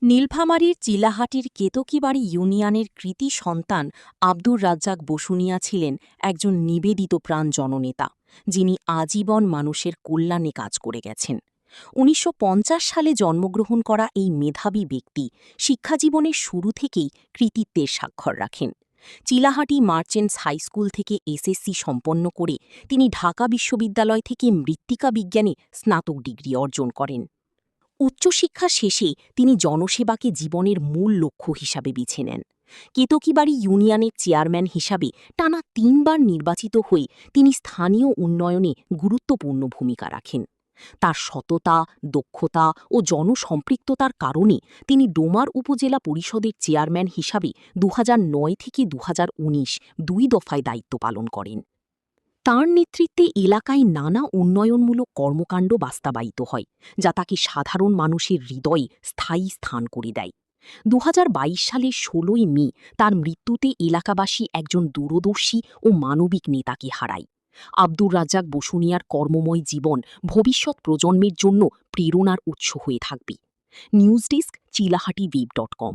নীলফামারীর চিলাহাটির কেতকীবাড়ি ইউনিয়নের কৃতী সন্তান আব্দুর রাজ্জাক বসুনিয়া ছিলেন একজন নিবেদিত প্রাণ জননেতা, যিনি আজীবন মানুষের কল্যাণে কাজ করে গেছেন। ১৯৫০ সালে জন্মগ্রহণ করা এই মেধাবী ব্যক্তি শিক্ষাজীবনের শুরু থেকেই কৃতিত্বের স্বাক্ষর রাখেন। চিলাহাটি মার্চেন্টস হাইস্কুল থেকে এসএসসি সম্পন্ন করে তিনি ঢাকা বিশ্ববিদ্যালয় থেকে মৃত্তিকা বিজ্ঞানে স্নাতক ডিগ্রি অর্জন করেন। উচ্চশিক্ষা শেষে তিনি জনসেবাকে জীবনের মূল লক্ষ্য হিসাবে বেছে নেন। কেতকীবাড়ি ইউনিয়নের চেয়ারম্যান হিসাবে টানা ৩ বার নির্বাচিত হয়ে তিনি স্থানীয় উন্নয়নে গুরুত্বপূর্ণ ভূমিকা রাখেন। তার সততা, দক্ষতা ও জনসম্পৃক্ততার কারণে তিনি ডোমার উপজেলা পরিষদের চেয়ারম্যান হিসাবে ২০০৯ থেকে ২০১৯ ২ দফায় দায়িত্ব পালন করেন। তাঁর নেতৃত্বে এলাকায় নানা উন্নয়নমূলক কর্মকাণ্ড বাস্তবায়িত হয়, যা তাকে সাধারণ মানুষের হৃদয়ে স্থায়ী স্থান করে দেয়। ২০২২ সালের ১৬ই মে তার মৃত্যুতে এলাকাবাসী একজন দূরদর্শী ও মানবিক নেতাকে হারায়। আব্দুর রাজ্জাক বসুনিয়ার কর্মময় জীবন ভবিষ্যৎ প্রজন্মের জন্য প্রেরণার উৎস হয়ে থাকবে। News desk, Chilahati web.com।